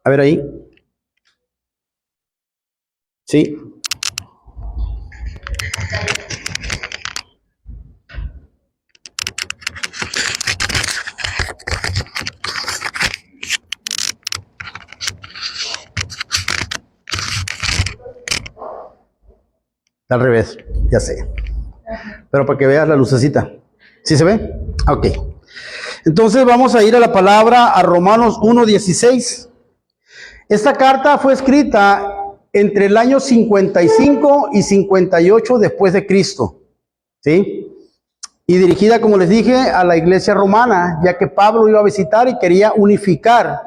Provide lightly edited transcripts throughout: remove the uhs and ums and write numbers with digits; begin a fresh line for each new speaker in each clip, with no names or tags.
A ver ahí. Sí. Al revés, ya sé. Pero para que veas la lucecita. ¿Sí se ve? Ok. Entonces vamos a ir a la palabra, a Romanos 1:16. Esta carta fue escrita entre el año 55 y 58 después de Cristo. ¿Sí? Y dirigida, como les dije, a la iglesia romana, ya que Pablo iba a visitar y quería unificar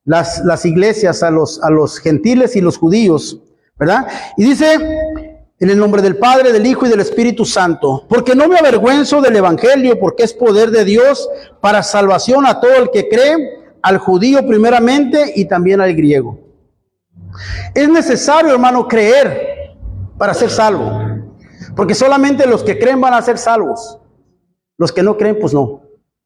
las iglesias a los gentiles y los judíos, ¿verdad? Y dice, en el nombre del Padre, del Hijo y del Espíritu Santo, porque no me avergüenzo del Evangelio, porque es poder de Dios para salvación a todo el que cree, al judío primeramente y también al griego. Es necesario, hermano, creer para ser salvo, porque solamente los que creen van a ser salvos. Los que no creen, pues no.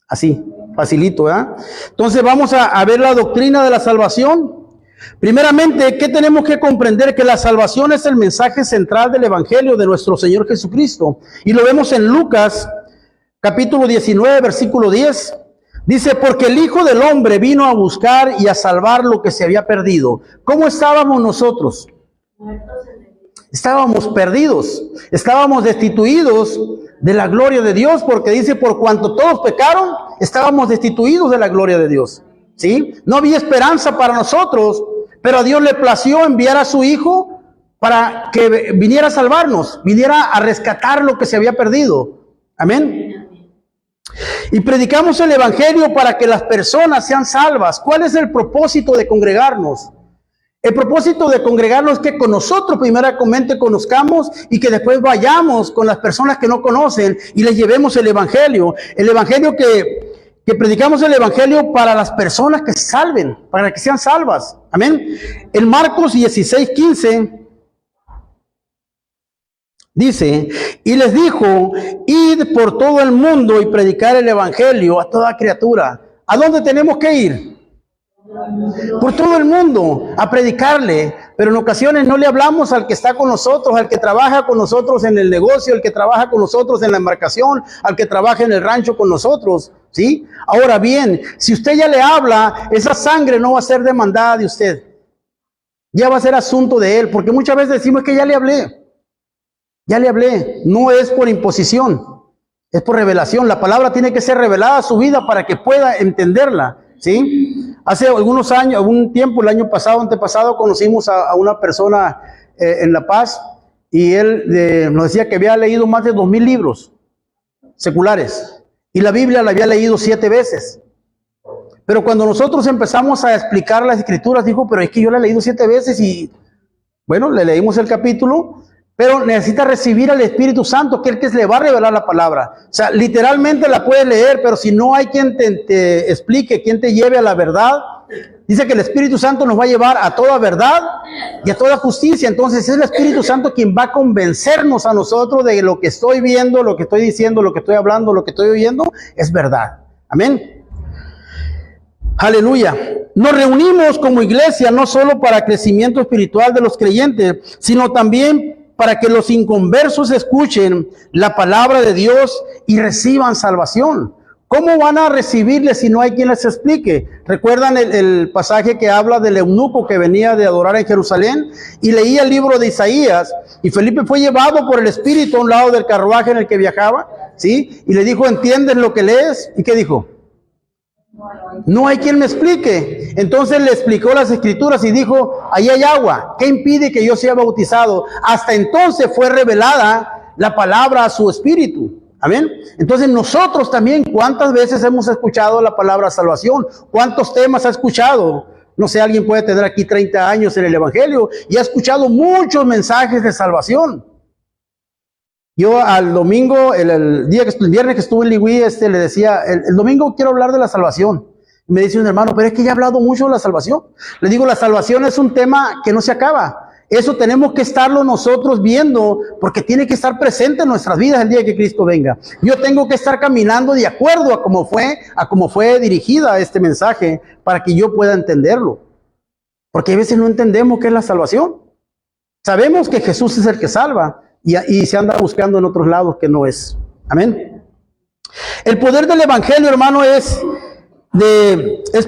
Así, facilito, ¿verdad? Entonces vamos a ver la doctrina de la salvación. Primeramente, ¿qué tenemos que comprender? Que la salvación es el mensaje central del Evangelio de nuestro Señor Jesucristo. Y lo vemos en Lucas, capítulo 19, versículo 10. Dice, porque el Hijo del Hombre vino a buscar y a salvar lo que se había perdido. ¿Cómo estábamos nosotros? Estábamos perdidos, estábamos destituidos de la gloria de Dios, porque dice, por cuanto todos pecaron, estábamos destituidos de la gloria de Dios. ¿Sí? No había esperanza para nosotros, pero a Dios le plació enviar a su Hijo para que viniera a salvarnos, viniera a rescatar lo que se había perdido. Amén. Y predicamos el Evangelio para que las personas sean salvas. ¿Cuál es el propósito de congregarnos? El propósito de congregarnos es que con nosotros primeramente conozcamos y que después vayamos con las personas que no conocen y les llevemos el Evangelio. El Evangelio que predicamos el Evangelio para las personas que se salven, para que sean salvas. Amén. En Marcos 16:15 dice, y les dijo, id por todo el mundo y predicar el Evangelio a toda criatura. ¿A dónde tenemos que ir? Por todo el mundo, a predicarle. Pero en ocasiones no le hablamos al que está con nosotros, al que trabaja con nosotros en el negocio, al que trabaja con nosotros en la embarcación, al que trabaja en el rancho con nosotros, ¿sí? Ahora bien, si usted ya le habla, esa sangre no va a ser demandada de usted. Ya va a ser asunto de él, porque muchas veces decimos que ya le hablé. Ya le hablé. No es por imposición, es por revelación. La palabra tiene que ser revelada a su vida para que pueda entenderla, ¿sí? Hace algunos años, algún tiempo, el año pasado, antepasado, conocimos a una persona en La Paz, y él nos decía que había leído más de 2000 libros seculares, y la Biblia la había leído 7 veces. Pero cuando nosotros empezamos a explicar las escrituras, dijo, pero es que yo la he leído 7 veces, y bueno, le leímos el capítulo, pero necesita recibir al Espíritu Santo, que es el que le va a revelar la palabra. O sea, literalmente la puedes leer, pero si no hay quien te explique, quien te lleve a la verdad, dice que el Espíritu Santo nos va a llevar a toda verdad y a toda justicia. Entonces es el Espíritu Santo quien va a convencernos a nosotros de lo que estoy viendo, lo que estoy diciendo, lo que estoy hablando, lo que estoy oyendo, es verdad. Amén. Aleluya. Nos reunimos como iglesia no solo para crecimiento espiritual de los creyentes, sino también para que los inconversos escuchen la palabra de Dios y reciban salvación. ¿Cómo van a recibirle si no hay quien les explique? ¿Recuerdan el pasaje que habla del eunuco que venía de adorar en Jerusalén? Y leía el libro de Isaías, y Felipe fue llevado por el Espíritu a un lado del carruaje en el que viajaba, ¿sí? Y le dijo, ¿entiendes lo que lees? ¿Y qué dijo? No hay quien me explique. Entonces le explicó las escrituras y dijo, ahí hay agua, ¿qué impide que yo sea bautizado? Hasta entonces fue revelada la palabra a su espíritu. Amén. Entonces nosotros también, ¿cuántas veces hemos escuchado la palabra salvación? ¿Cuántos temas ha escuchado? No sé, alguien puede tener aquí 30 años en el Evangelio y ha escuchado muchos mensajes de salvación. Yo al domingo, el viernes que estuve en Ligüí, le decía, el domingo quiero hablar de la salvación. Y me dice un hermano, pero es que ya he hablado mucho de la salvación. Le digo, la salvación es un tema que no se acaba. Eso tenemos que estarlo nosotros viendo, porque tiene que estar presente en nuestras vidas el día que Cristo venga. Yo tengo que estar caminando de acuerdo a cómo fue dirigida este mensaje, para que yo pueda entenderlo. Porque a veces no entendemos qué es la salvación. Sabemos que Jesús es el que salva y se anda buscando en otros lados que no es. Amén. El poder del evangelio, hermano, es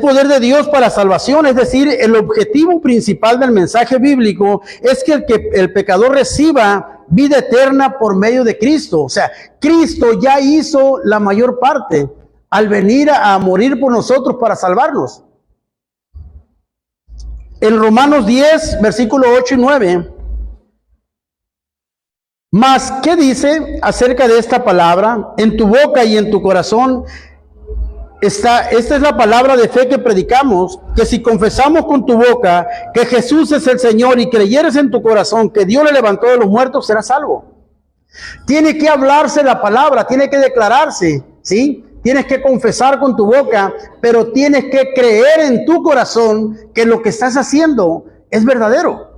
poder de Dios para salvación. Es decir, el objetivo principal del mensaje bíblico es que el pecador reciba vida eterna por medio de Cristo. O sea, Cristo ya hizo la mayor parte al venir a morir por nosotros para salvarnos. En Romanos 10, versículos 8 y 9. Mas, ¿qué dice acerca de esta palabra? En tu boca y en tu corazón esta es la palabra de fe que predicamos, que si confesamos con tu boca que Jesús es el Señor y creyeres en tu corazón que Dios le levantó de los muertos, serás salvo. Tiene que hablarse la palabra, tiene que declararse, ¿sí? Tienes que confesar con tu boca, pero tienes que creer en tu corazón que lo que estás haciendo es verdadero.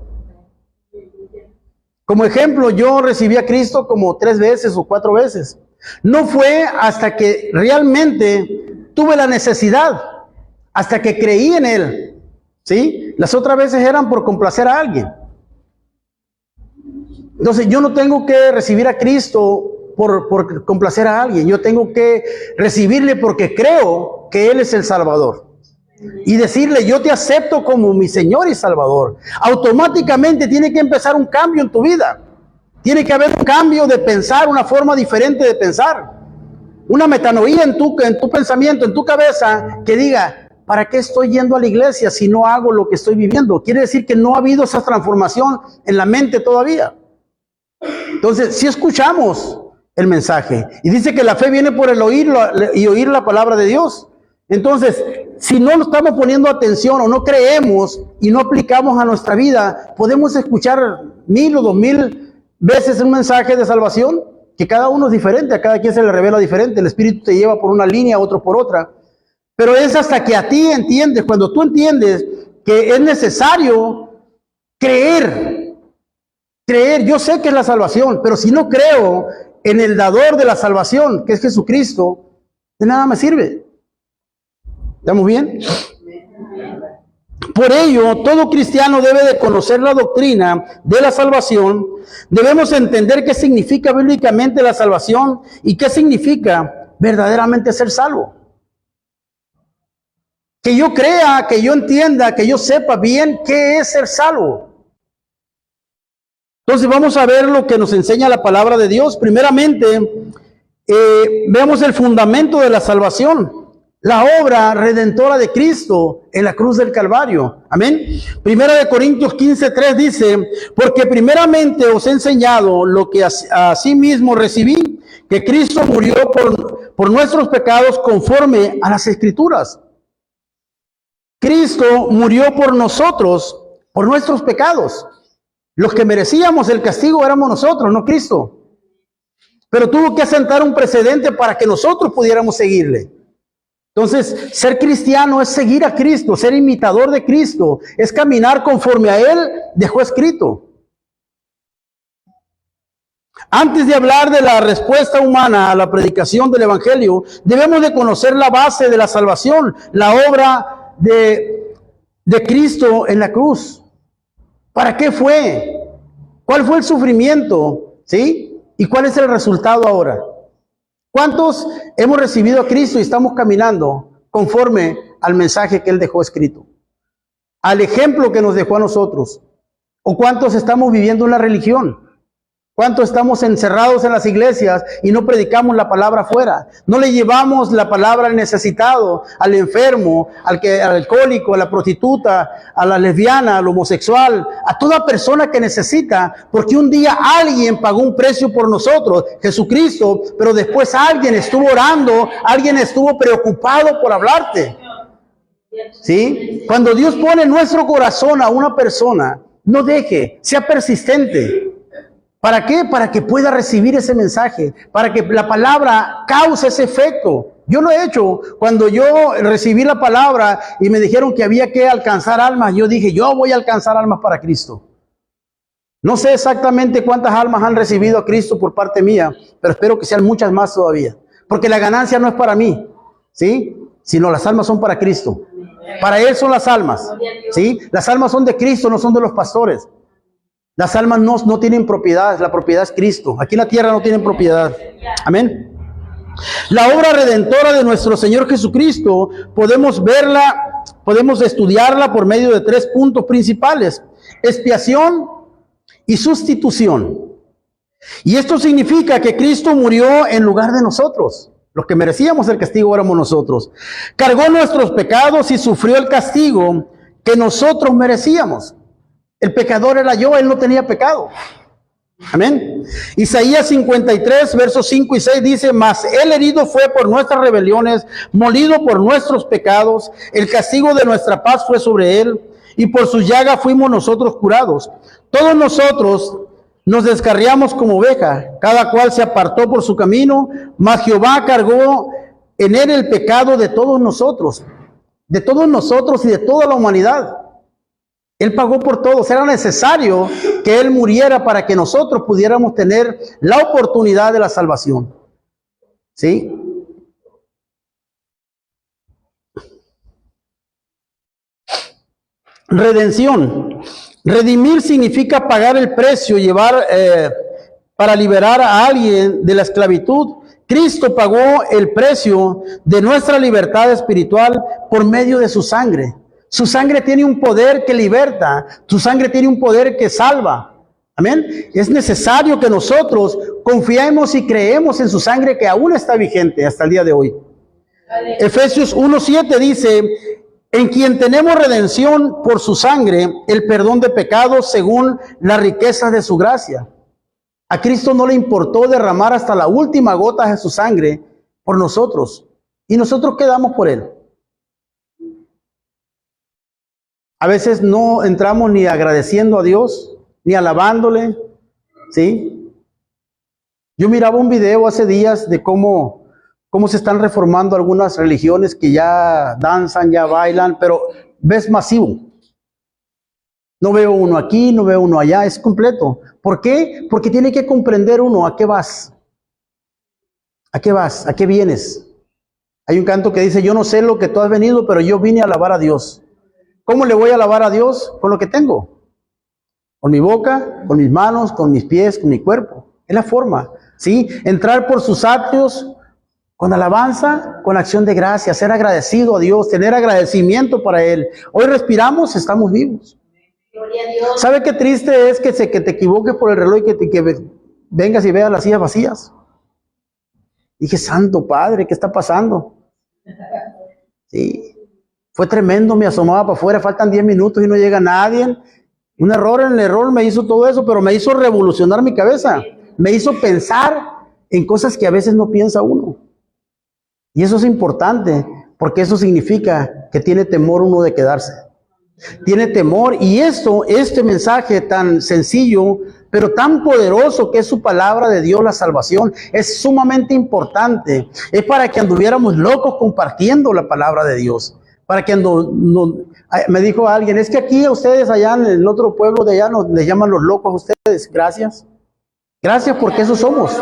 Como ejemplo, yo recibí a Cristo como 3 veces o 4 veces. No fue hasta que realmente tuve la necesidad, hasta que creí en Él, ¿sí? Las otras veces eran por complacer a alguien. Entonces yo no tengo que recibir a Cristo por complacer a alguien. Yo tengo que recibirle porque creo que Él es el Salvador. Y decirle, yo te acepto como mi Señor y Salvador. Automáticamente tiene que empezar un cambio en tu vida. Tiene que haber un cambio de pensar, una forma diferente de pensar. Una metanoía en tu pensamiento, en tu cabeza, que diga, ¿para qué estoy yendo a la iglesia si no hago lo que estoy viviendo? Quiere decir que no ha habido esa transformación en la mente todavía. Entonces, si escuchamos el mensaje, y dice que la fe viene por el oír y oír la palabra de Dios. Entonces, si no estamos poniendo atención o no creemos y no aplicamos a nuestra vida, podemos escuchar 1000 o 2000 veces un mensaje de salvación, que cada uno es diferente, a cada quien se le revela diferente, el Espíritu te lleva por una línea, otro por otra, pero es hasta que a ti entiendes, cuando tú entiendes que es necesario creer, yo sé que es la salvación, pero si no creo en el dador de la salvación, que es Jesucristo, de nada me sirve. ¿Estamos bien? Por ello, todo cristiano debe de conocer la doctrina de la salvación. Debemos entender qué significa bíblicamente la salvación y qué significa verdaderamente ser salvo. Que yo crea, que yo entienda, que yo sepa bien qué es ser salvo. Entonces vamos a ver lo que nos enseña la palabra de Dios. Primeramente, veamos el fundamento de la salvación. La obra redentora de Cristo en la cruz del Calvario. Amén. Primera de Corintios 15:3 dice, porque primeramente os he enseñado lo que asimismo recibí, que Cristo murió por nuestros pecados conforme a las Escrituras. Cristo murió por nosotros, por nuestros pecados. Los que merecíamos el castigo éramos nosotros, no Cristo. Pero tuvo que asentar un precedente para que nosotros pudiéramos seguirle. Entonces, ser cristiano es seguir a Cristo, ser imitador de Cristo, es caminar conforme a Él dejó escrito. Antes de hablar de la respuesta humana a la predicación del Evangelio, debemos de conocer la base de la salvación, la obra de Cristo en la cruz. ¿Para qué fue? ¿Cuál fue el sufrimiento? ¿Sí? ¿Y cuál es el resultado ahora? ¿Cuántos hemos recibido a Cristo y estamos caminando conforme al mensaje que Él dejó escrito? Al ejemplo que nos dejó a nosotros. ¿O cuántos estamos viviendo una religión? ¿Cuántos estamos encerrados en las iglesias y no predicamos la palabra afuera? No le llevamos la palabra al necesitado, al enfermo, al alcohólico, a la prostituta, a la lesbiana, al homosexual, a toda persona que necesita, porque un día alguien pagó un precio por nosotros, Jesucristo, pero después alguien estuvo orando, alguien estuvo preocupado por hablarte. ¿Sí? Cuando Dios pone en nuestro corazón a una persona, no deje, sea persistente. ¿Para qué? Para que pueda recibir ese mensaje, para que la palabra cause ese efecto. Yo lo he hecho. Cuando yo recibí la palabra y me dijeron que había que alcanzar almas, yo dije, yo voy a alcanzar almas para Cristo. No sé exactamente cuántas almas han recibido a Cristo por parte mía, pero espero que sean muchas más todavía. Porque la ganancia no es para mí, ¿sí? Sino las almas son para Cristo. Para Él son las almas. ¿Sí? Las almas son de Cristo, no son de los pastores. Las almas no tienen propiedad, la propiedad es Cristo. Aquí en la tierra no tienen propiedad. Amén. La obra redentora de nuestro Señor Jesucristo, podemos verla, podemos estudiarla por medio de 3 puntos principales: expiación y sustitución. Y esto significa que Cristo murió en lugar de nosotros. Los que merecíamos el castigo éramos nosotros. Cargó nuestros pecados y sufrió el castigo que nosotros merecíamos. El pecador era yo, Él no tenía pecado. Amén. Isaías 53, versos 5 y 6 dice: mas Él herido fue por nuestras rebeliones, molido por nuestros pecados, el castigo de nuestra paz fue sobre Él, y por su llaga fuimos nosotros curados. Todos nosotros nos descarriamos como oveja, cada cual se apartó por su camino, mas Jehová cargó en Él el pecado de todos nosotros y de toda la humanidad. Él pagó por todos. Era necesario que Él muriera para que nosotros pudiéramos tener la oportunidad de la salvación. ¿Sí? Redención. Redimir significa pagar el precio, para liberar a alguien de la esclavitud. Cristo pagó el precio de nuestra libertad espiritual por medio de su sangre. Su sangre tiene un poder que liberta, su sangre tiene un poder que salva. Amén. Es necesario que nosotros confiemos y creemos en su sangre, que aún está vigente hasta el día de hoy. Efesios 1:7 dice: en quien tenemos redención por su sangre, el perdón de pecados según la riqueza de su gracia. A Cristo no le importó derramar hasta la última gota de su sangre por nosotros. Y nosotros quedamos por Él. A veces no entramos ni agradeciendo a Dios, ni alabándole. ¿Sí? Yo miraba un video hace días de cómo se están reformando algunas religiones que ya danzan, ya bailan, pero ves masivo. No veo uno aquí, no veo uno allá, es completo. ¿Por qué? Porque tiene que comprender uno a qué vas. ¿A qué vas? ¿A qué vienes? Hay un canto que dice: yo no sé lo que tú has venido, pero yo vine a alabar a Dios. ¿Cómo le voy a alabar a Dios? Con lo que tengo. Con mi boca, con mis manos, con mis pies, con mi cuerpo. Es la forma, ¿sí? Entrar por sus atrios con alabanza, con acción de gracia, ser agradecido a Dios, tener agradecimiento para Él. Hoy respiramos, estamos vivos. ¿Sabe qué triste es que te equivoques por el reloj y que vengas y veas las sillas vacías? Dije: santo Padre, ¿qué está pasando? Sí, fue tremendo, me asomaba para afuera, faltan 10 minutos y no llega nadie. Un error en el error me hizo todo eso, pero me hizo revolucionar mi cabeza. Me hizo pensar en cosas que a veces no piensa uno. Y eso es importante, porque eso significa que tiene temor uno de quedarse. Tiene temor, y este mensaje tan sencillo, pero tan poderoso que es su palabra de Dios, la salvación, es sumamente importante. Es para que anduviéramos locos compartiendo la palabra de Dios. Para que me dijo alguien: es que aquí a ustedes allá en el otro pueblo de allá les llaman los locos a ustedes. Gracias. Gracias, porque eso somos.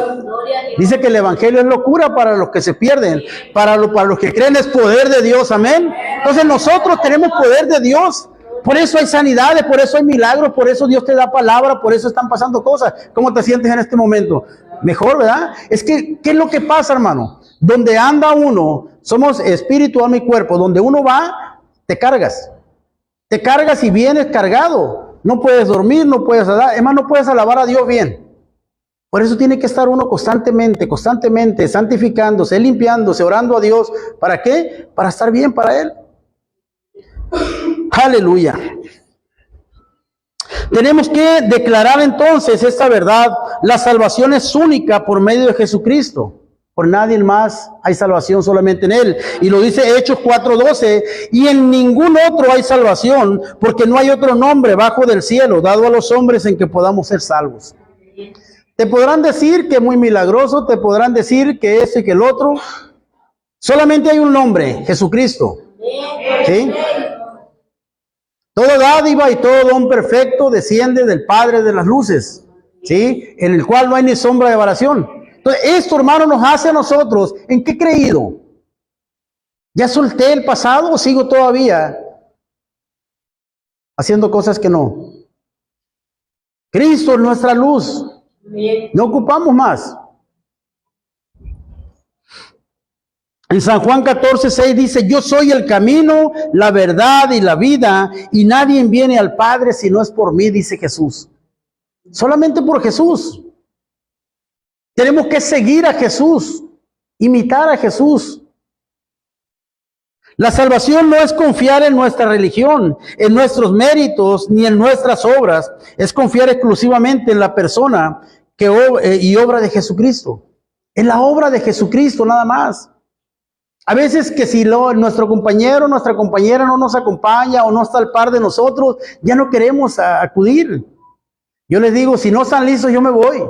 Dice que el evangelio es locura para los que se pierden, para los que creen es poder de Dios. Amén. Entonces nosotros tenemos poder de Dios. Por eso hay sanidades, por eso hay milagros, por eso Dios te da palabra, por eso están pasando cosas. ¿Cómo te sientes en este momento? Mejor, ¿verdad? Es que, ¿qué es lo que pasa, hermano? Donde anda uno, somos espíritu, alma y cuerpo. Donde uno va, te cargas. Te cargas y vienes cargado. No puedes dormir, no puedes alabar. Es más, no puedes alabar a Dios bien. Por eso tiene que estar uno constantemente santificándose, limpiándose, orando a Dios. ¿Para qué? Para estar bien para Él. Aleluya. Tenemos que declarar entonces esta verdad. La salvación es única por medio de Jesucristo. Por nadie más hay salvación, solamente en Él. Y lo dice Hechos 4:12. Y en ningún otro hay salvación, porque no hay otro nombre bajo del cielo dado a los hombres en que podamos ser salvos. Te podrán decir que es muy milagroso, te podrán decir que este y que el otro. Solamente hay un nombre, Jesucristo. ¿Sí? Toda dádiva y todo don perfecto desciende del Padre de las luces, ¿sí? En el cual no hay ni sombra de variación. Entonces, esto, hermano, nos hace a nosotros, ¿en qué creído? ¿Ya solté el pasado o sigo todavía haciendo cosas que no? Cristo es nuestra luz. No ocupamos más. En San Juan 14:6 dice, yo soy el camino, la verdad y la vida, y nadie viene al Padre si no es por mí, dice Jesús. Solamente por Jesús. Tenemos que seguir a Jesús, imitar a Jesús. La salvación no es confiar en nuestra religión, en nuestros méritos, ni en nuestras obras. Es confiar exclusivamente en la persona y obra de Jesucristo. En la obra de Jesucristo nada más. A veces que si nuestro compañero, nuestra compañera no nos acompaña o no está al par de nosotros, ya no queremos acudir. Yo les digo, si no están listos, yo me voy.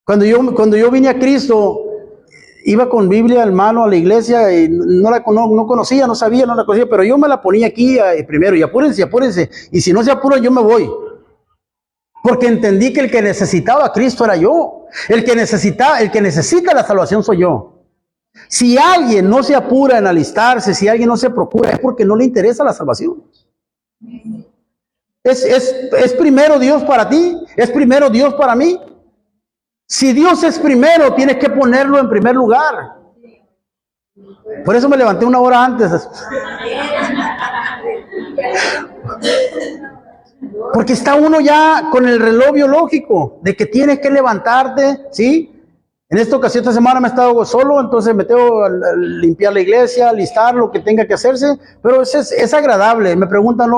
Cuando yo vine a Cristo, iba con Biblia en mano a la iglesia y no conocía, no sabía, no la conocía, pero yo me la ponía aquí primero y apúrense. Y si no se apuran, yo me voy. Porque entendí que el que necesitaba a Cristo era yo. El que necesita la salvación soy yo. Si alguien no se apura en alistarse, si alguien no se procura, es porque no le interesa la salvación. Es primero Dios para ti, es primero Dios para mí. Si Dios es primero, tienes que ponerlo en primer lugar. Por eso me levanté una hora antes. Porque está uno ya con el reloj biológico de que tienes que levantarte, ¿sí? En esta ocasión, esta semana me he estado solo, entonces me tengo a limpiar la iglesia, alistar lo que tenga que hacerse, pero es agradable. Me preguntan,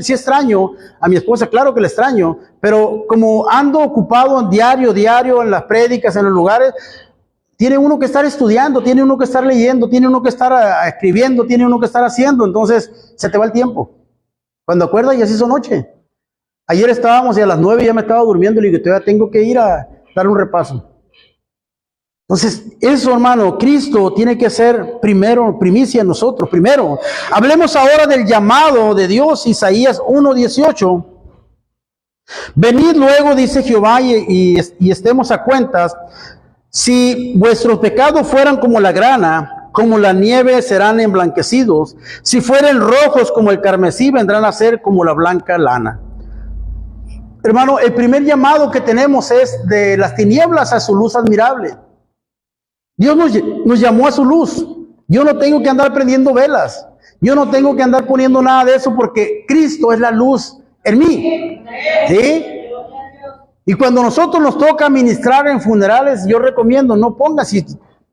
si extraño a mi esposa, claro que le extraño, pero como ando ocupado diario, en las prédicas, en los lugares, tiene uno que estar estudiando, tiene uno que estar leyendo, tiene uno que estar escribiendo, tiene uno que estar haciendo, entonces se te va el tiempo. Cuando acuerdas, ya se hizo noche. Ayer estábamos y a las 9 ya me estaba durmiendo y le digo, todavía tengo que ir a dar un repaso. Entonces, eso, hermano, Cristo tiene que ser primero, primicia en nosotros, primero. Hablemos ahora del llamado de Dios, Isaías 1:18. Venid luego, dice Jehová, y estemos a cuentas. Si vuestros pecados fueran como la grana, como la nieve serán emblanquecidos. Si fueren rojos como el carmesí, vendrán a ser como la blanca lana. Hermano, el primer llamado que tenemos es de las tinieblas a su luz admirable. Dios nos llamó a su luz. Yo no tengo que andar prendiendo velas. Yo no tengo que andar poniendo nada de eso porque Cristo es la luz en mí. ¿Sí? Y cuando nosotros nos toca ministrar en funerales, yo recomiendo, no pongas, si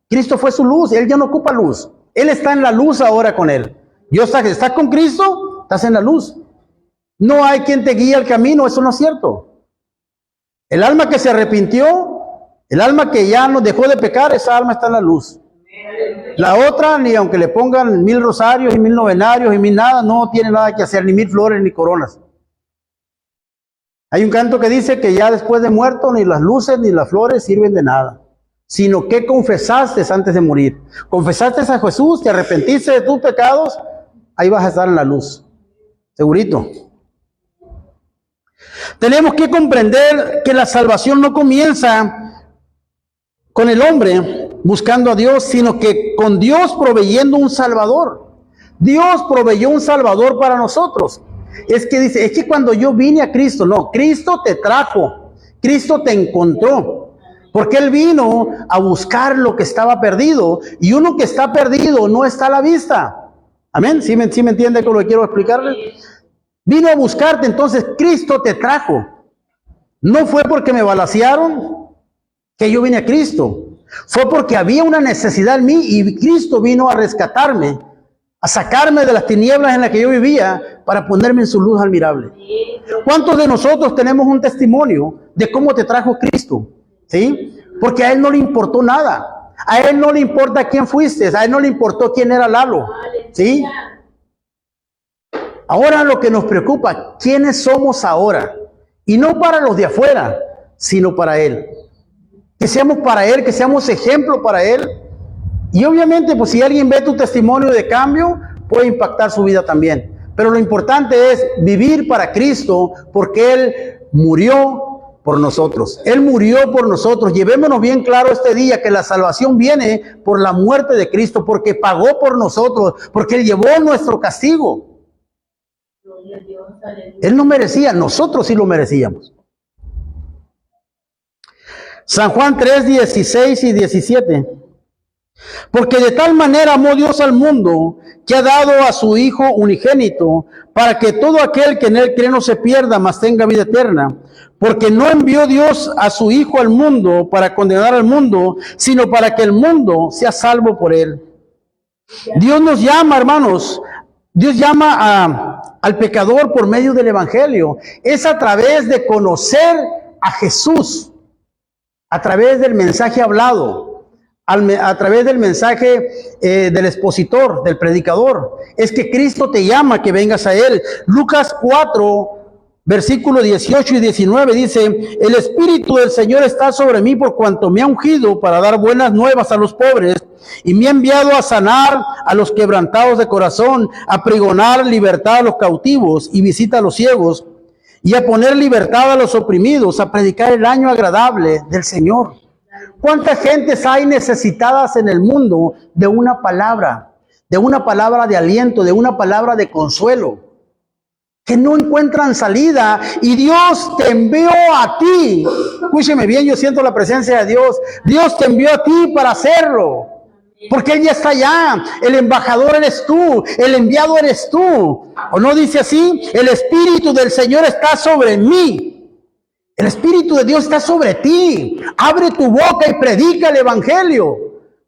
Cristo fue su luz, Él ya no ocupa luz. Él está en la luz ahora con Él. ¿Estás con Cristo? Estás en la luz. No hay quien te guíe el camino, eso no es cierto. El alma que se arrepintió, el alma que ya nos dejó de pecar, esa alma está en la luz. La otra, ni aunque le pongan 1000 rosarios y 1000 novenarios y 1000 nada, no tiene nada que hacer, ni 1000 flores ni coronas. Hay un canto que dice que ya después de muerto ni las luces ni las flores sirven de nada, sino que confesaste antes de morir. Confesaste a Jesús, te arrepentiste de tus pecados, ahí vas a estar en la luz, segurito. Tenemos que comprender que la salvación no comienza con el hombre buscando a Dios, sino que con Dios proveyendo un Salvador. Dios proveyó un Salvador para nosotros. Es que cuando yo vine a Cristo, no, Cristo te trajo, Cristo te encontró, porque Él vino a buscar lo que estaba perdido, y uno que está perdido no está a la vista. Amén, ¿sí me entiende con lo que quiero explicarle? Vino a buscarte, entonces Cristo te trajo. No fue porque me balacearon que yo vine a Cristo. Fue porque había una necesidad en mí y Cristo vino a rescatarme, a sacarme de las tinieblas en las que yo vivía para ponerme en su luz admirable. ¿Cuántos de nosotros tenemos un testimonio de cómo te trajo Cristo? ¿Sí? Porque a Él no le importó nada. A Él no le importa quién fuiste, a Él no le importó quién era Lalo. ¿Sí? Ahora lo que nos preocupa, ¿quiénes somos ahora? Y no para los de afuera, sino para Él. Que seamos para Él, que seamos ejemplo para Él. Y obviamente, pues si alguien ve tu testimonio de cambio, puede impactar su vida también. Pero lo importante es vivir para Cristo, porque Él murió por nosotros. Él murió por nosotros. Llevémonos bien claro este día que la salvación viene por la muerte de Cristo, porque pagó por nosotros, porque Él llevó nuestro castigo. Él no merecía, nosotros sí lo merecíamos. San Juan 3, 16 y 17. Porque de tal manera amó Dios al mundo, que ha dado a su Hijo unigénito, para que todo aquel que en Él cree no se pierda, mas tenga vida eterna. Porque no envió Dios a su Hijo al mundo para condenar al mundo, sino para que el mundo sea salvo por Él. Dios nos llama, hermanos, Dios llama al pecador por medio del Evangelio. Es a través de conocer a Jesús, a través del mensaje hablado, a través del mensaje del expositor, del predicador. Es que Cristo te llama que vengas a Él. Lucas 4, versículos 18 y 19 dice: el Espíritu del Señor está sobre mí por cuanto me ha ungido para dar buenas nuevas a los pobres, y me ha enviado a sanar a los quebrantados de corazón, a pregonar libertad a los cautivos y visita a los ciegos, y a poner libertad a los oprimidos, a predicar el año agradable del Señor. ¿Cuántas gentes hay necesitadas en el mundo de una palabra de aliento, de una palabra de consuelo, que no encuentran salida? Y Dios te envió a ti. Escúcheme bien, yo siento la presencia de Dios. Dios te envió a ti para hacerlo, porque Él ya está allá. El embajador eres tú, el enviado eres tú. ¿O no dice así? El Espíritu del Señor está sobre mí. El Espíritu de Dios está sobre ti. Abre tu boca y predica el Evangelio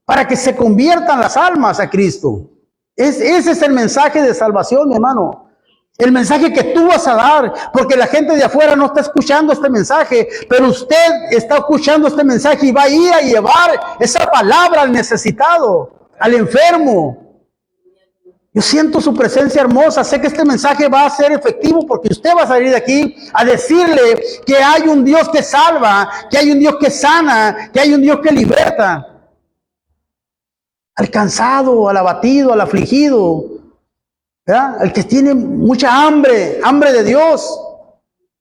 para que se conviertan las almas a Cristo. Ese es el mensaje de salvación, mi hermano. El mensaje que tú vas a dar, porque la gente de afuera no está escuchando este mensaje, pero usted está escuchando este mensaje y va a ir a llevar esa palabra al necesitado, al enfermo. Yo siento su presencia hermosa. Sé que este mensaje va a ser efectivo, porque usted va a salir de aquí a decirle que hay un Dios que salva, que hay un Dios que sana, que hay un Dios que liberta. Al cansado, al abatido, al afligido, ¿verdad? El que tiene mucha hambre de Dios.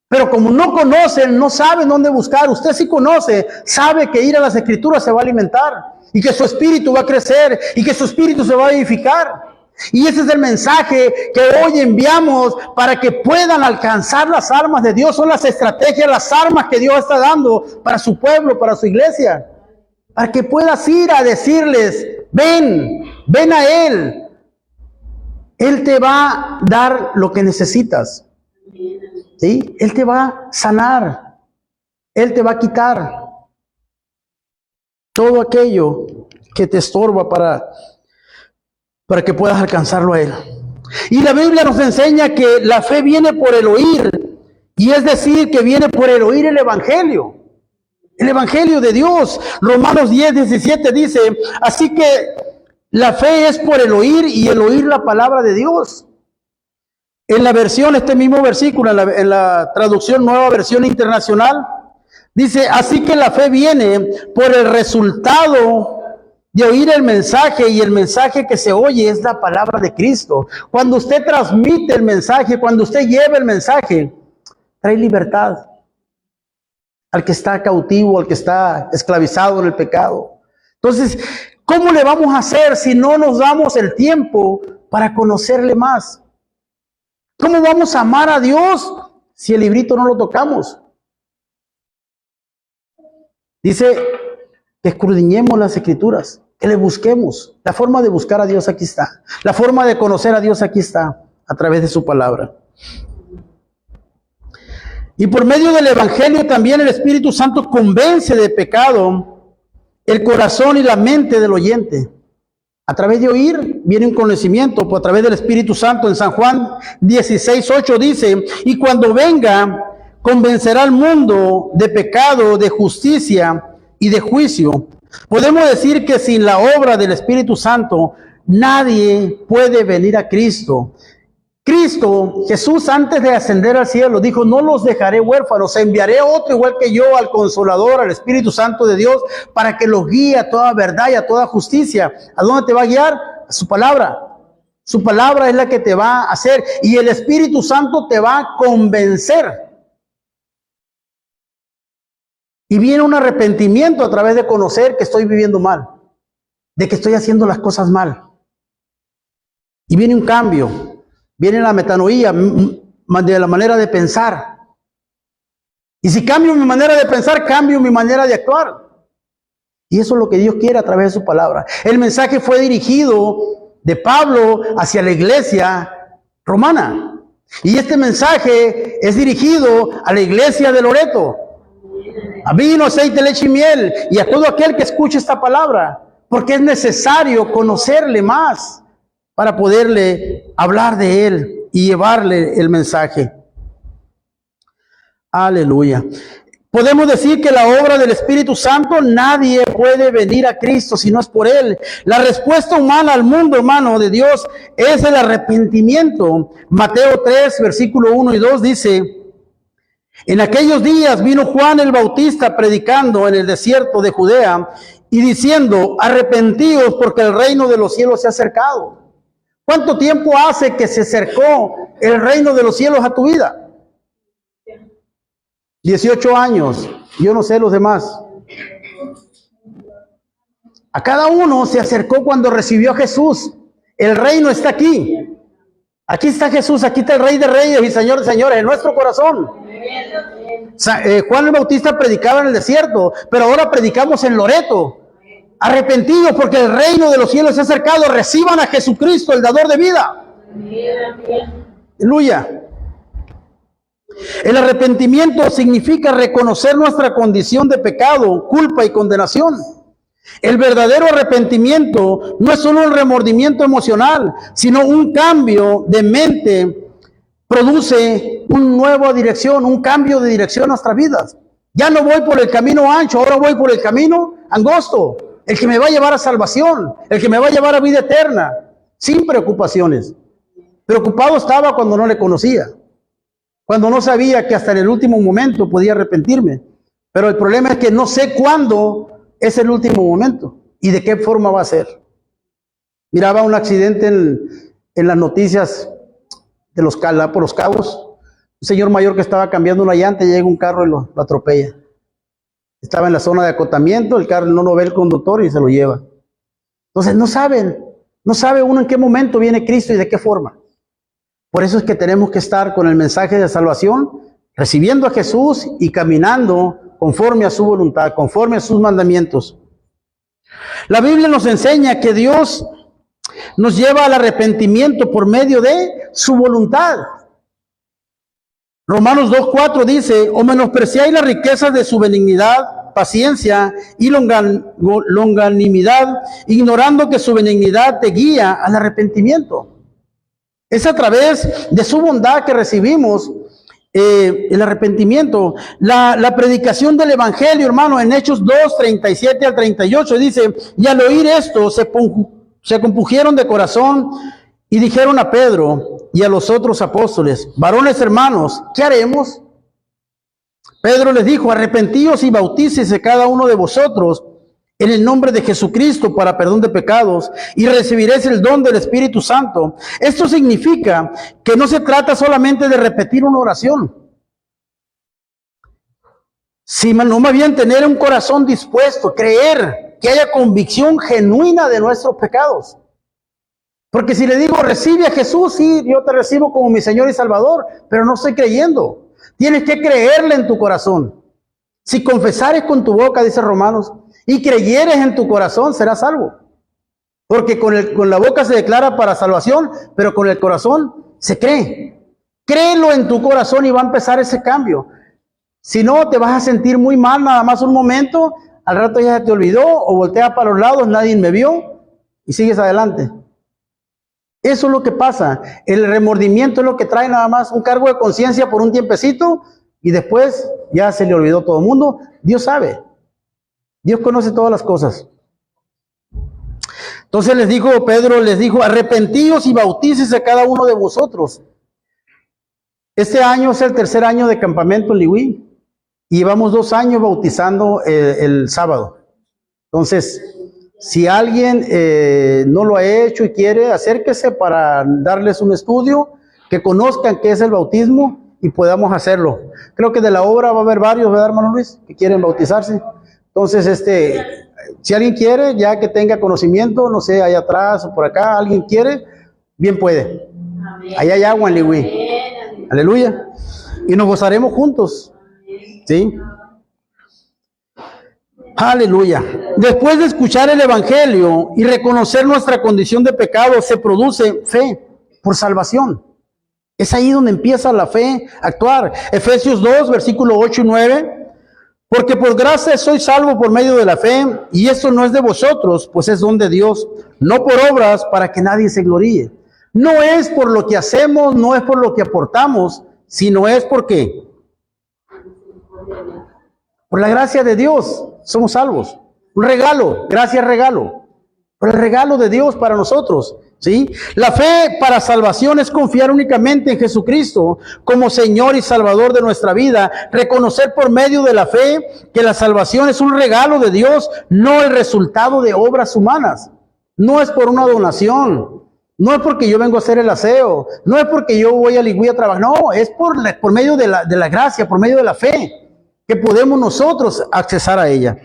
Pero como no conocen, no saben dónde buscar. Usted sí conoce, sabe que ir a las Escrituras se va a alimentar, y que su espíritu va a crecer, y que su espíritu se va a edificar. Y ese es el mensaje que hoy enviamos para que puedan alcanzar las almas de Dios. Son las estrategias, las armas que Dios está dando para su pueblo, para su iglesia. Para que puedas ir a decirles: ven a Él. Él te va a dar lo que necesitas. ¿Sí? Él te va a sanar. Él te va a quitar todo aquello que te estorba para que puedas alcanzarlo a Él. Y la Biblia nos enseña que la fe viene por el oír, y es decir, que viene por el oír el Evangelio de Dios. Romanos 10, 17 dice: así que la fe es por el oír, y el oír la palabra de Dios. En la versión, este mismo versículo, en la traducción Nueva Versión Internacional, dice: así que la fe viene por el resultado de oír el mensaje, y el mensaje que se oye es la palabra de Cristo. Cuando usted transmite el mensaje, cuando usted lleva el mensaje, trae libertad al que está cautivo, al que está esclavizado en el pecado. Entonces, ¿cómo le vamos a hacer si no nos damos el tiempo para conocerle más? ¿Cómo vamos a amar a Dios si el librito no lo tocamos? Dice que escudriñemos las Escrituras, que le busquemos. La forma de buscar a Dios aquí está. La forma de conocer a Dios aquí está, a través de su palabra. Y por medio del Evangelio también el Espíritu Santo convence de pecado el corazón y la mente del oyente. A través de oír viene un conocimiento, a través del Espíritu Santo. En San Juan 16, 8 dice: y cuando venga, convencerá al mundo de pecado, de justicia y de juicio. Podemos decir que sin la obra del Espíritu Santo, nadie puede venir a Cristo. Jesús, antes de ascender al cielo, dijo: no los dejaré huérfanos, enviaré otro igual que yo, al Consolador, al Espíritu Santo de Dios, para que los guíe a toda verdad y a toda justicia. ¿A dónde te va a guiar? A su palabra. Su palabra es la que te va a hacer, y el Espíritu Santo te va a convencer. Y viene un arrepentimiento a través de conocer que estoy viviendo mal, de que estoy haciendo las cosas mal. Y viene un cambio, viene la metanoía de la manera de pensar. Y si cambio mi manera de pensar, cambio mi manera de actuar. Y eso es lo que Dios quiere a través de su palabra. El mensaje fue dirigido de Pablo hacia la iglesia romana. Y este mensaje es dirigido a la iglesia de Loreto. A vino, aceite, leche y miel. Y a todo aquel que escuche esta palabra. Porque es necesario conocerle más para poderle hablar de él y llevarle el mensaje. Aleluya. Podemos decir que la obra del Espíritu Santo, nadie puede venir a Cristo si no es por Él. La respuesta humana al mundo, hermano, de Dios es el arrepentimiento. Mateo 3, versículo 1 y 2 dice: en aquellos días vino Juan el Bautista predicando en el desierto de Judea y diciendo: arrepentíos porque el reino de los cielos se ha acercado. ¿Cuánto tiempo hace que se acercó el reino de los cielos a tu vida? 18 años, yo no sé los demás. A cada uno se acercó cuando recibió a Jesús. El reino está aquí. Aquí está Jesús, aquí está el Rey de Reyes y Señor de Señores en nuestro corazón. Juan el Bautista predicaba en el desierto, pero ahora predicamos en Loreto. Arrepentidos porque el reino de los cielos se ha acercado. Reciban a Jesucristo, el dador de vida. Aleluya. El arrepentimiento significa reconocer nuestra condición de pecado, culpa y condenación. El verdadero arrepentimiento no es solo un remordimiento emocional, sino un cambio de mente. Produce una nueva dirección, un cambio de dirección a nuestras vidas. Ya no voy por el camino ancho, ahora voy por el camino angosto. El que me va a llevar a salvación, el que me va a llevar a vida eterna, sin preocupaciones. Preocupado estaba cuando no le conocía. Cuando no sabía que hasta en el último momento podía arrepentirme. Pero el problema es que no sé cuándo es el último momento y de qué forma va a ser. Miraba un accidente en las noticias de por los Cabos. Un señor mayor que estaba cambiando una llanta y llega un carro y lo atropella. Estaba en la zona de acotamiento, el carro no lo ve el conductor y se lo lleva. Entonces no sabe uno en qué momento viene Cristo y de qué forma. Por eso es que tenemos que estar con el mensaje de salvación, recibiendo a Jesús y caminando conforme a su voluntad, conforme a sus mandamientos. La Biblia nos enseña que Dios nos lleva al arrepentimiento por medio de su voluntad. Romanos 2:4 dice: o menospreciáis las riquezas de su benignidad, paciencia y longanimidad, ignorando que su benignidad te guía al arrepentimiento. Es a través de su bondad que recibimos el arrepentimiento. La predicación del Evangelio, hermano, en Hechos 2, 37 al 38 dice: y al oír esto se compungieron de corazón y dijeron a Pedro y a los otros apóstoles: varones hermanos, ¿qué haremos? Pedro les dijo: arrepentíos y bautícese cada uno de vosotros en el nombre de Jesucristo para perdón de pecados, y recibiréis el don del Espíritu Santo. Esto significa que no se trata solamente de repetir una oración, sino más bien tener un corazón dispuesto, creer, que haya convicción genuina de nuestros pecados. Porque si le digo: recibe a Jesús, sí, yo te recibo como mi Señor y Salvador, pero no estoy creyendo. Tienes que creerle en tu corazón. Si confesares con tu boca, dice Romanos, y creyeres en tu corazón, serás salvo. Porque con la boca se declara para salvación, pero con el corazón se cree. Créelo en tu corazón y va a empezar ese cambio. Si no, te vas a sentir muy mal nada más un momento, al rato ya se te olvidó, o volteas para los lados, nadie me vio, y sigues adelante. Eso es lo que pasa. El remordimiento es lo que trae nada más un cargo de conciencia por un tiempecito, y después ya se le olvidó todo el mundo. Dios sabe. Dios conoce todas las cosas. Entonces Pedro les dijo: arrepentíos y bautícese cada uno de vosotros. Este año es el tercer año de campamento en Liwi, y llevamos 2 años bautizando el sábado. Entonces, si alguien no lo ha hecho y quiere, acérquese para darles un estudio, que conozcan qué es el bautismo y podamos hacerlo. Creo que de la obra va a haber varios, ¿verdad, hermano Luis? Que quieren bautizarse. Entonces, si alguien quiere, ya que tenga conocimiento, no sé, allá atrás o por acá, alguien quiere, bien puede. Allá hay agua en Liwi. Aleluya. Y nos gozaremos juntos. ¿Sí? Aleluya. Después de escuchar el evangelio y reconocer nuestra condición de pecado, se produce fe por salvación. Es ahí donde empieza la fe a actuar. Efesios 2, versículo 8 y 9. Porque por gracia soy salvo por medio de la fe, y esto no es de vosotros, pues es don de Dios, no por obras para que nadie se gloríe. No es por lo que hacemos, no es por lo que aportamos, sino es porque por la gracia de Dios somos salvos. Un regalo, gracias regalo. Por el regalo de Dios para nosotros. ¿Sí? La fe para salvación es confiar únicamente en Jesucristo como Señor y Salvador de nuestra vida. Reconocer por medio de la fe que la salvación es un regalo de Dios, no el resultado de obras humanas. No es por una donación. No es porque yo vengo a hacer el aseo. No es porque yo voy a Ligüí a trabajar. No, es por medio de la gracia, por medio de la fe, que podemos nosotros accesar a ella.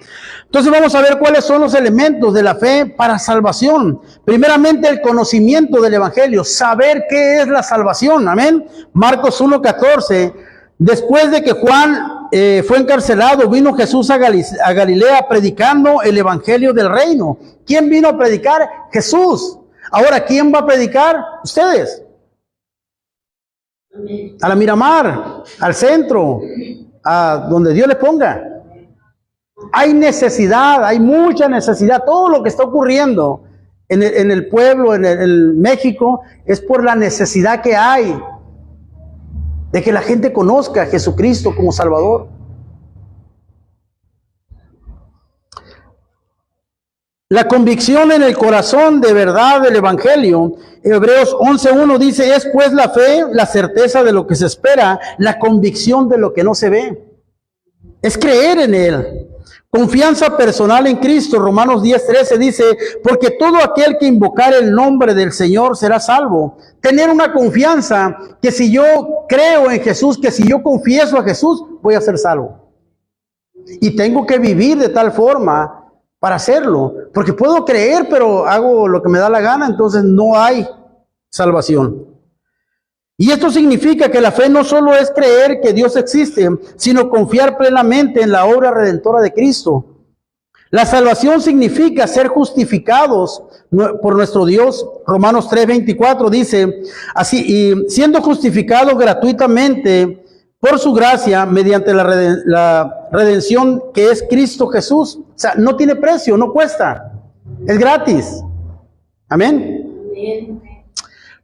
Entonces vamos a ver cuáles son los elementos de la fe para salvación. Primeramente, el conocimiento del evangelio, saber qué es la salvación. Amén. Marcos 1:14. Después de que Juan fue encarcelado, vino Jesús a Galilea predicando el evangelio del reino. ¿Quién vino a predicar? Jesús. Ahora, ¿quién va a predicar? Ustedes. A la Miramar, al centro, a donde Dios les ponga. Hay necesidad, hay mucha necesidad. Todo lo que está ocurriendo en el pueblo, en el México, es por la necesidad que hay de que la gente conozca a Jesucristo como Salvador. La convicción en el corazón de verdad del Evangelio. Hebreos 11:1 dice, es pues la fe, la certeza de lo que se espera, la convicción de lo que no se ve. Es creer en Él. Confianza personal en Cristo. Romanos 10:13 dice, porque todo aquel que invocar el nombre del Señor será salvo. Tener una confianza que si yo creo en Jesús, que si yo confieso a Jesús, voy a ser salvo. Y tengo que vivir de tal forma para hacerlo, porque puedo creer, pero hago lo que me da la gana, entonces no hay salvación. Y esto significa que la fe no solo es creer que Dios existe, sino confiar plenamente en la obra redentora de Cristo. La salvación significa ser justificados por nuestro Dios. Romanos 3:24 dice así, y siendo justificados gratuitamente por su gracia, mediante la redención que es Cristo Jesús. O sea, no tiene precio, no cuesta, es gratis. Amén. Amén.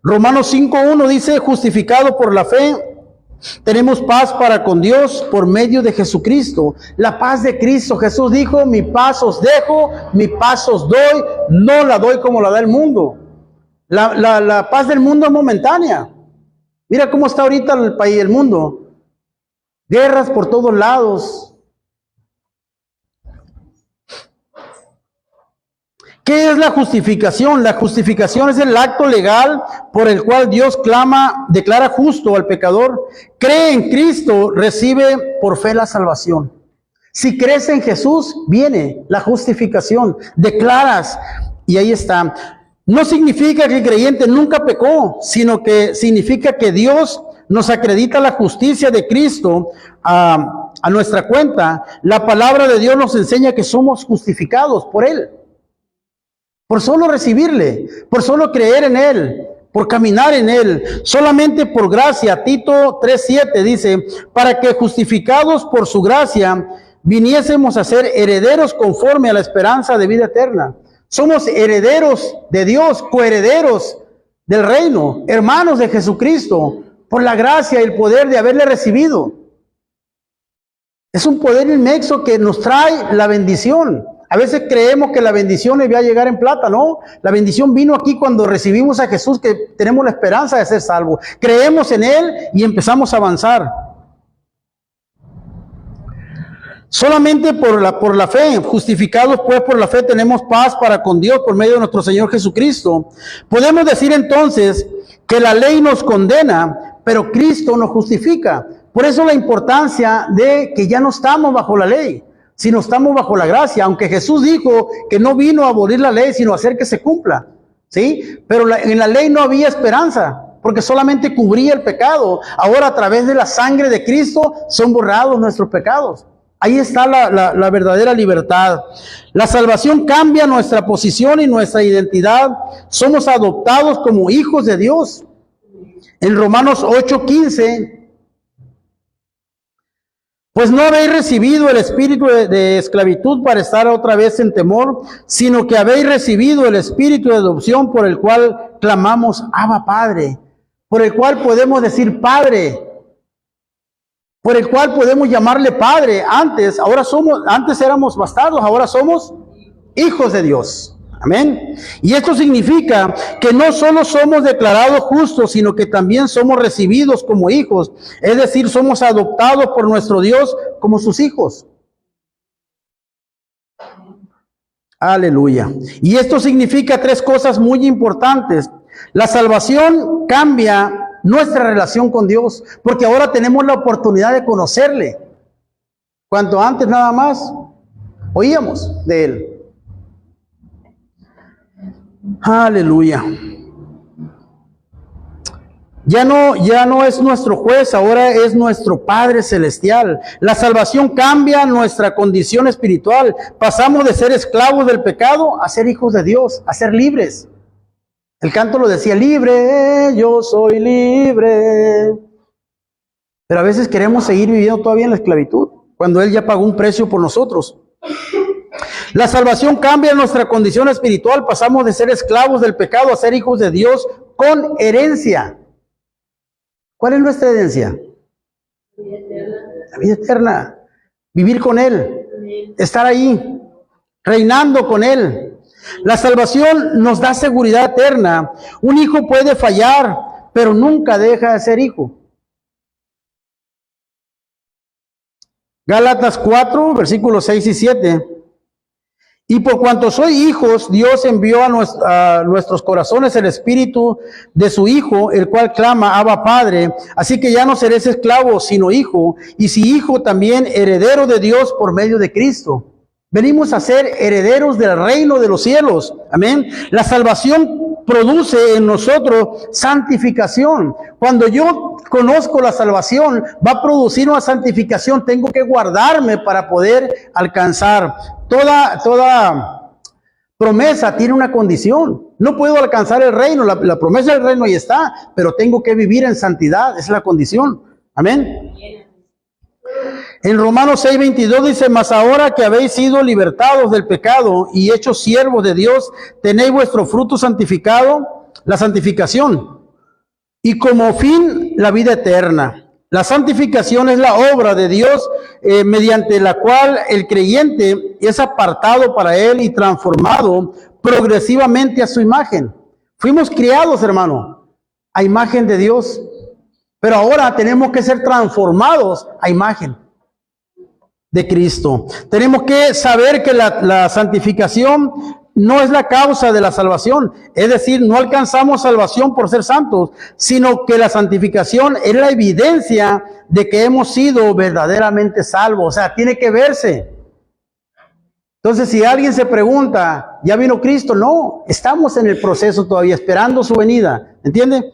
Romanos 5:1 dice, justificado por la fe, tenemos paz para con Dios por medio de Jesucristo. La paz de Cristo. Jesús dijo, mi paz os dejo, mi paz os doy, no la doy como la da el mundo. La paz del mundo es momentánea. Mira cómo está ahorita el país, el mundo. Guerras por todos lados. ¿Qué es la justificación? La justificación es el acto legal por el cual Dios declara justo al pecador. Cree en Cristo, recibe por fe la salvación. Si crees en Jesús, viene la justificación. Declaras, y ahí está. No significa que el creyente nunca pecó, sino que significa que Dios nos acredita la justicia de Cristo a nuestra cuenta. La palabra de Dios nos enseña que somos justificados por Él. Por solo recibirle, por solo creer en Él, por caminar en Él, solamente por gracia. Tito 3:7 dice, para que justificados por su gracia, viniésemos a ser herederos conforme a la esperanza de vida eterna. Somos herederos de Dios, coherederos del reino, hermanos de Jesucristo, por la gracia y el poder de haberle recibido. Es un poder inmenso que nos trae la bendición. A veces creemos que la bendición va a llegar en plata, ¿no? La bendición vino aquí cuando recibimos a Jesús, que tenemos la esperanza de ser salvos. Creemos en Él y empezamos a avanzar. Solamente por la fe, justificados pues por la fe, tenemos paz para con Dios por medio de nuestro Señor Jesucristo. Podemos decir entonces que la ley nos condena, pero Cristo nos justifica. Por eso la importancia de que ya no estamos bajo la ley, sino estamos bajo la gracia, aunque Jesús dijo que no vino a abolir la ley, sino a hacer que se cumpla, ¿sí? Pero en la ley no había esperanza, porque solamente cubría el pecado. Ahora, a través de la sangre de Cristo, son borrados nuestros pecados. Ahí está la verdadera libertad. La salvación cambia nuestra posición y nuestra identidad. Somos adoptados como hijos de Dios. En Romanos 8:15, pues no habéis recibido el espíritu de esclavitud para estar otra vez en temor, sino que habéis recibido el espíritu de adopción por el cual clamamos, Abba Padre, por el cual podemos decir Padre, por el cual podemos llamarle Padre. Antes éramos bastardos, ahora somos hijos de Dios. Amén. Y esto significa que no solo somos declarados justos, sino que también somos recibidos como hijos. Es decir, somos adoptados por nuestro Dios como sus hijos. Aleluya. Y esto significa tres cosas muy importantes. La salvación cambia nuestra relación con Dios, porque ahora tenemos la oportunidad de conocerle. Cuanto antes nada más oíamos de Él. Aleluya. Ya no es nuestro juez, ahora es nuestro Padre Celestial. La salvación cambia nuestra condición espiritual. Pasamos de ser esclavos del pecado a ser hijos de Dios, a ser libres. El canto lo decía, libre, yo soy libre. Pero a veces queremos seguir viviendo todavía en la esclavitud, cuando Él ya pagó un precio por nosotros. La salvación cambia nuestra condición espiritual. Pasamos de ser esclavos del pecado a ser hijos de Dios con herencia. ¿Cuál es nuestra herencia? La vida eterna. Vivir con Él. Estar ahí. Reinando con Él. La salvación nos da seguridad eterna. Un hijo puede fallar, pero nunca deja de ser hijo. Gálatas 4, versículos 6 y 7. Y por cuanto soy hijos, Dios envió a nuestros corazones el espíritu de su Hijo, el cual clama, Abba Padre. Así que ya no seréis esclavos, sino hijo, y si hijo también heredero de Dios por medio de Cristo. Venimos a ser herederos del reino de los cielos. Amén. La salvación produce en nosotros santificación. Cuando yo conozco la salvación, va a producir una santificación. Tengo que guardarme para poder alcanzar. Toda promesa tiene una condición. No puedo alcanzar el reino. La promesa del reino ahí está, pero tengo que vivir en santidad. Esa es la condición. Amén. En Romanos 6:22 dice, mas ahora que habéis sido libertados del pecado y hechos siervos de Dios, tenéis vuestro fruto santificado, la santificación, y como fin la vida eterna. La santificación es la obra de Dios mediante la cual el creyente es apartado para Él y transformado progresivamente a su imagen. Fuimos criados, hermano, a imagen de Dios, pero ahora tenemos que ser transformados a imagen de Cristo. Tenemos que saber que la santificación no es la causa de la salvación. Es decir, no alcanzamos salvación por ser santos, sino que la santificación es la evidencia de que hemos sido verdaderamente salvos. O sea, tiene que verse. Entonces, si alguien se pregunta, ¿ya vino Cristo? No, estamos en el proceso todavía, esperando su venida. ¿Entiende?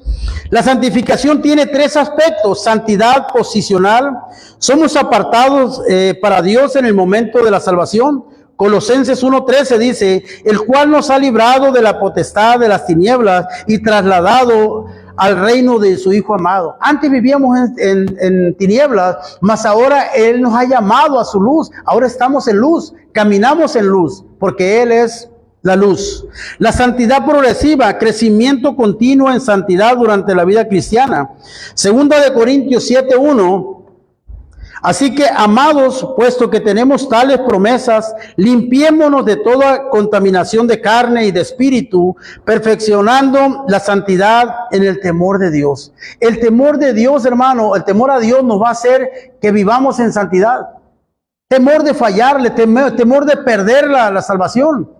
La santificación tiene tres aspectos. Santidad posicional. Somos apartados para Dios en el momento de la salvación. Colosenses 1:13 dice, el cual nos ha librado de la potestad de las tinieblas y trasladado al reino de su Hijo amado. Antes vivíamos en tinieblas, mas ahora Él nos ha llamado a su luz. Ahora estamos en luz, caminamos en luz, porque Él es la luz. La santidad progresiva, crecimiento continuo en santidad durante la vida cristiana. Segunda de Corintios 7:1. Así que, amados, puesto que tenemos tales promesas, limpiémonos de toda contaminación de carne y de espíritu, perfeccionando la santidad en el temor de Dios. El temor de Dios, hermano, el temor a Dios nos va a hacer que vivamos en santidad. Temor de fallarle, temor de perder la salvación.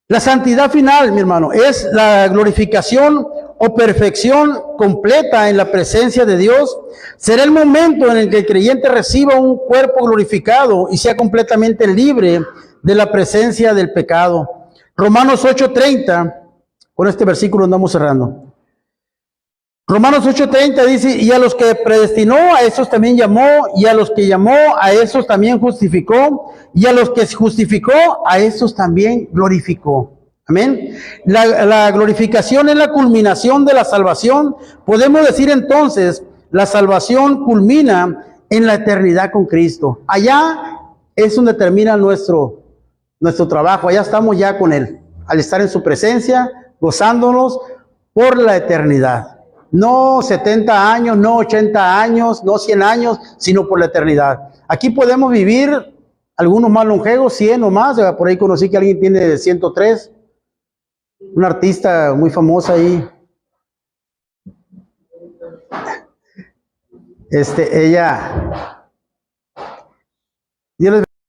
La santidad final, mi hermano, es la glorificación o perfección completa en la presencia de Dios, será el momento en el que el creyente reciba un cuerpo glorificado y sea completamente libre de la presencia del pecado. Romanos 8:30, con este versículo andamos cerrando. Romanos 8:30 dice, y a los que predestinó, a esos también llamó, y a los que llamó, a esos también justificó, y a los que justificó, a esos también glorificó. Amén. La glorificación es la culminación de la salvación. Podemos decir entonces, la salvación culmina en la eternidad con Cristo. Allá es donde termina nuestro trabajo. Allá estamos ya con Él, al estar en su presencia, gozándonos por la eternidad. No 70 años, no 80 años, no 100 años, sino por la eternidad. Aquí podemos vivir algunos más longevos, 100 o más. Por ahí conocí que alguien tiene 103. Una artista muy famosa ahí. Ella. Dios les